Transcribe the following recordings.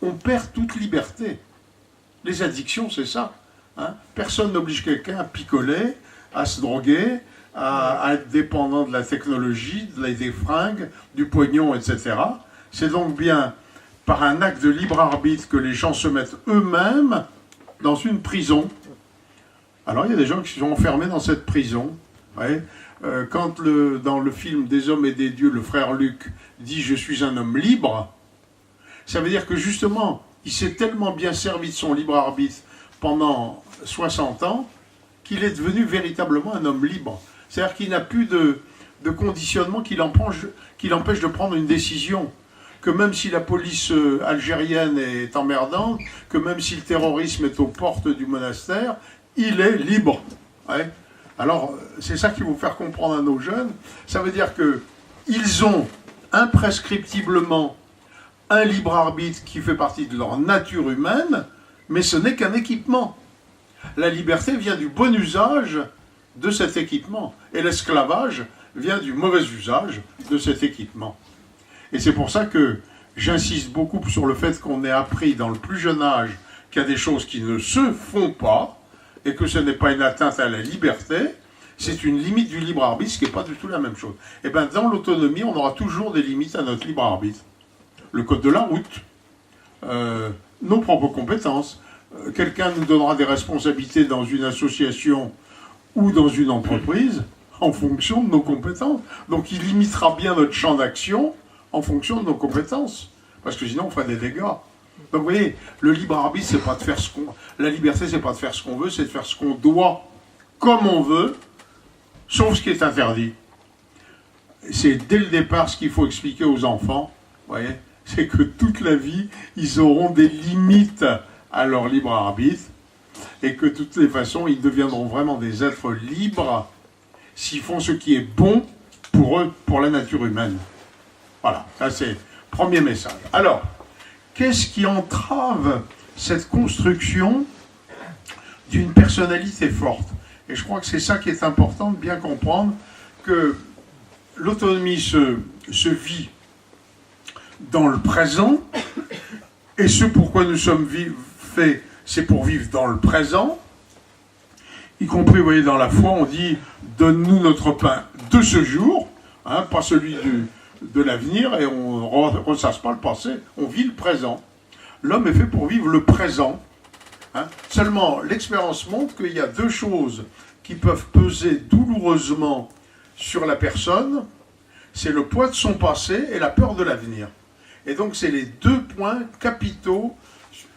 on perd toute liberté. Les addictions, c'est ça. Hein. Personne n'oblige quelqu'un à picoler, à se droguer, à être dépendant de la technologie, des fringues, du pognon, etc. C'est donc bien par un acte de libre arbitre que les gens se mettent eux-mêmes dans une prison. Alors il y a des gens qui sont enfermés dans cette prison. Ouais. Quand dans le film Des hommes et des dieux, le frère Luc dit « Je suis un homme libre », ça veut dire que justement, il s'est tellement bien servi de son libre arbitre pendant 60 ans qu'il est devenu véritablement un homme libre. C'est-à-dire qu'il n'a plus de conditionnement qui l'empêche de prendre une décision. Que même si la police algérienne est emmerdante, que même si le terrorisme est aux portes du monastère, il est libre. Ouais. Alors, c'est ça qu'il faut faire comprendre à nos jeunes. Ça veut dire qu'ils ont imprescriptiblement un libre arbitre qui fait partie de leur nature humaine, mais ce n'est qu'un équipement. La liberté vient du bon usage de cet équipement, et l'esclavage vient du mauvais usage de cet équipement. Et c'est pour ça que j'insiste beaucoup sur le fait qu'on ait appris dans le plus jeune âge qu'il y a des choses qui ne se font pas, et que ce n'est pas une atteinte à la liberté, c'est une limite du libre arbitre, ce qui n'est pas du tout la même chose. Et bien dans l'autonomie, on aura toujours des limites à notre libre arbitre. Le code de la route, nos propres compétences. Quelqu'un nous donnera des responsabilités dans une association ou dans une entreprise en fonction de nos compétences. Donc il limitera bien notre champ d'action en fonction de nos compétences. Parce que sinon on ferait des dégâts. Donc vous voyez, le libre arbitre, c'est pas de faire ce qu'on... La liberté, c'est pas de faire ce qu'on veut, c'est de faire ce qu'on doit, comme on veut, sauf ce qui est interdit. C'est dès le départ ce qu'il faut expliquer aux enfants, vous voyez, c'est que toute la vie, ils auront des limites à leur libre arbitre, et que de toutes les façons, ils deviendront vraiment des êtres libres s'ils font ce qui est bon pour eux, pour la nature humaine. Voilà, ça c'est le premier message. Alors, qu'est-ce qui entrave cette construction d'une personnalité forte? Et je crois que c'est ça qui est important de bien comprendre, que l'autonomie se vit dans le présent, et ce pourquoi nous sommes faits, c'est pour vivre dans le présent, y compris, vous voyez, dans la foi, on dit « donne-nous notre pain de ce jour hein, », pas celui de l'avenir, et on ne ressasse pas le passé, on vit le présent. L'homme est fait pour vivre le présent. Hein. Seulement, l'expérience montre qu'il y a deux choses qui peuvent peser douloureusement sur la personne, c'est le poids de son passé et la peur de l'avenir. Et donc, c'est les deux points capitaux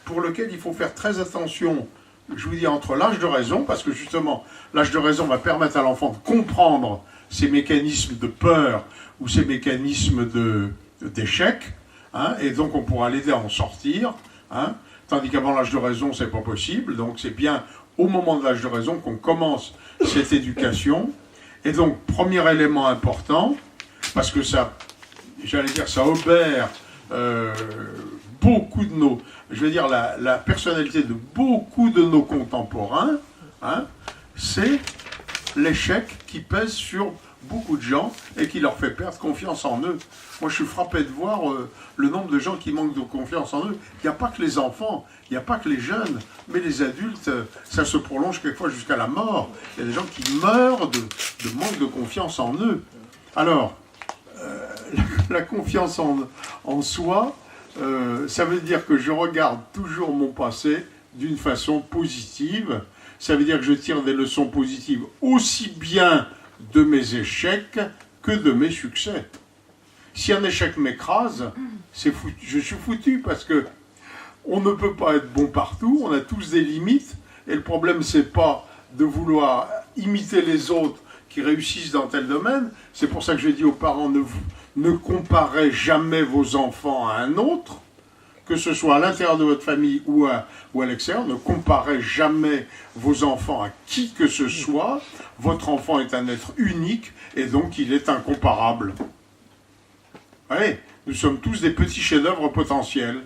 pour lesquels il faut faire très attention, je vous dis, entre l'âge de raison, parce que justement, l'âge de raison va permettre à l'enfant de comprendre ces mécanismes de peur ou ces mécanismes d'échec, hein, et donc on pourra l'aider à en sortir, hein, tandis qu'avant l'âge de raison, c'est pas possible. Donc c'est bien au moment de l'âge de raison qu'on commence cette éducation. Et donc, premier élément important, parce que ça, j'allais dire, ça obère beaucoup de nos, je vais dire, la personnalité de beaucoup de nos contemporains, hein, c'est l'échec qui pèse sur beaucoup de gens et qui leur fait perdre confiance en eux. Moi, je suis frappé de voir le nombre de gens qui manquent de confiance en eux. Il n'y a pas que les enfants, il n'y a pas que les jeunes, mais les adultes, ça se prolonge quelquefois jusqu'à la mort. Il y a des gens qui meurent de manque de confiance en eux. Alors, la confiance en soi, ça veut dire que je regarde toujours mon passé d'une façon positive. Ça veut dire que je tire des leçons positives aussi bien de mes échecs que de mes succès. Si un échec m'écrase, je suis foutu parce que on ne peut pas être bon partout, on a tous des limites, et le problème c'est pas de vouloir imiter les autres qui réussissent dans tel domaine. C'est pour ça que je dis aux parents, ne comparez jamais vos enfants à un autre, que ce soit à l'intérieur de votre famille ou à l'extérieur. Ne comparez jamais vos enfants à qui que ce soit. Votre enfant est un être unique et donc il est incomparable. Oui, nous sommes tous des petits chefs-d'œuvre potentiels.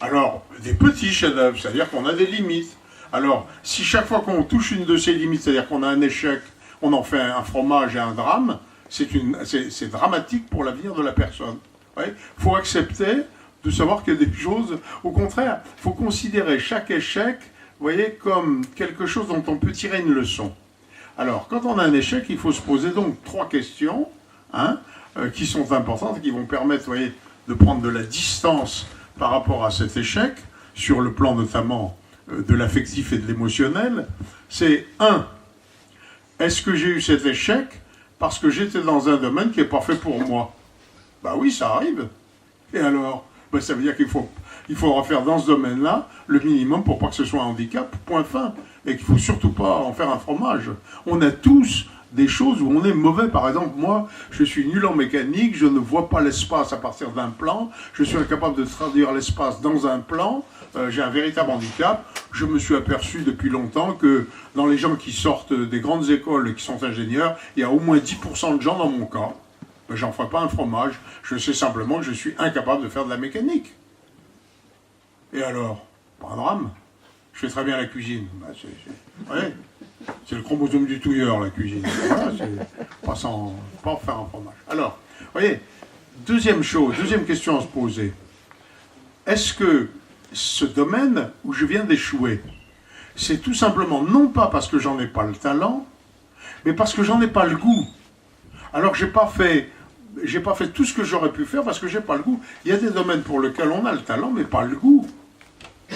Alors, des petits chefs-d'œuvre, c'est-à-dire qu'on a des limites. Alors, si chaque fois qu'on touche une de ces limites, c'est-à-dire qu'on a un échec, on en fait un fromage et un drame, c'est dramatique pour l'avenir de la personne. Il faut accepter de savoir qu'il y a des choses. Au contraire, il faut considérer chaque échec, vous voyez, comme quelque chose dont on peut tirer une leçon. Alors, quand on a un échec, il faut se poser donc 3 questions, hein, qui sont importantes et qui vont permettre, vous voyez, de prendre de la distance par rapport à cet échec, sur le plan notamment de l'affectif et de l'émotionnel. C'est 1. Est-ce que j'ai eu cet échec parce que j'étais dans un domaine qui n'est pas fait pour moi? Ben oui, ça arrive. Et alors, ben ça veut dire qu'il faudra faire dans ce domaine-là le minimum pour pas que ce soit un handicap, point fin. Et qu'il ne faut surtout pas en faire un fromage. On a tous des choses où on est mauvais. Par exemple, moi, je suis nul en mécanique, je ne vois pas l'espace à partir d'un plan, je suis incapable de traduire l'espace dans un plan, j'ai un véritable handicap. Je me suis aperçu depuis longtemps que dans les gens qui sortent des grandes écoles et qui sont ingénieurs, il y a au moins 10% de gens dans mon cas. Ben, j'en ferai pas un fromage, je sais simplement que je suis incapable de faire de la mécanique. Et alors, pas un drame. Je fais très bien la cuisine. Ben, c'est le chromosome du touilleur, la cuisine. Voilà, c'est pas faire un fromage. Alors, vous voyez, deuxième question à se poser. Est-ce que ce domaine où je viens d'échouer, c'est tout simplement non pas parce que j'en ai pas le talent, mais parce que j'en ai pas le goût. Alors j'ai pas fait tout ce que j'aurais pu faire parce que j'ai pas le goût. Il y a des domaines pour lesquels on a le talent, mais pas le goût.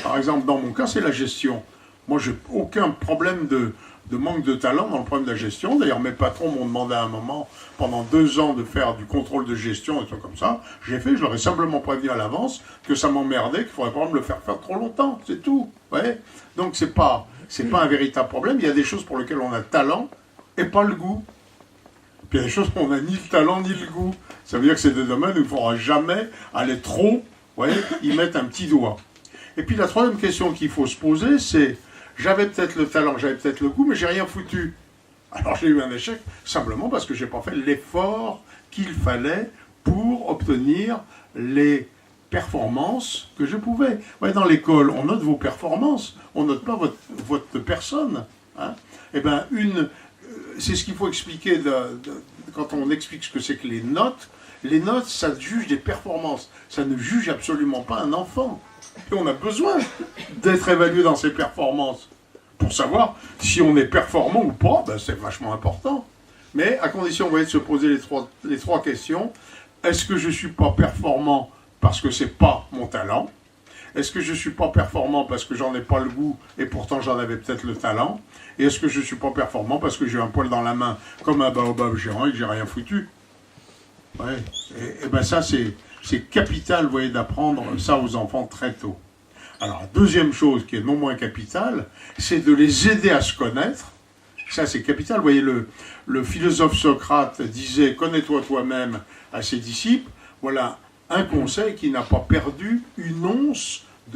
Par exemple, dans mon cas, c'est la gestion. Moi, j'ai aucun problème de manque de talent dans le problème de la gestion. D'ailleurs, mes patrons m'ont demandé à un moment, pendant 2 ans, de faire du contrôle de gestion et tout comme ça. J'ai fait, je leur ai simplement prévenu à l'avance que ça m'emmerdait, qu'il ne faudrait pas me le faire trop longtemps. C'est tout. Ouais. Donc, c'est pas un véritable problème. Il y a des choses pour lesquelles on a le talent et pas le goût. Puis il y a des choses où on n'a ni le talent ni le goût. Ça veut dire que c'est des domaines où il ne faudra jamais aller trop, y mettre un petit doigt. Et puis la troisième question qu'il faut se poser, c'est j'avais peut-être le talent, j'avais peut-être le goût, mais j'ai rien foutu. Alors j'ai eu un échec simplement parce que j'ai pas fait l'effort qu'il fallait pour obtenir les performances que je pouvais. Ouais, dans l'école, on note vos performances, on note pas votre personne. Hein. Eh ben, c'est ce qu'il faut expliquer quand on explique ce que c'est que les notes. Les notes, ça juge des performances. Ça ne juge absolument pas un enfant. Et on a besoin d'être évalué dans ses performances. Pour savoir si on est performant ou pas, ben c'est vachement important. Mais à condition, vous voyez, de se poser les trois questions. Est-ce que je ne suis pas performant parce que ce n'est pas mon talent? Est-ce que je ne suis pas performant parce que j'en ai pas le goût et pourtant j'en avais peut-être le talent? Et est-ce que je ne suis pas performant parce que j'ai un poil dans la main comme un baobab géant et que j'ai rien foutu? Ouais. Et ben ça, c'est capital, vous voyez, d'apprendre ça aux enfants très tôt. Alors, la deuxième chose qui est non moins capitale, c'est de les aider à se connaître. Ça, c'est capital. Vous voyez, le philosophe Socrate disait « Connais-toi toi-même » à ses disciples. Voilà un conseil qui n'a pas perdu une once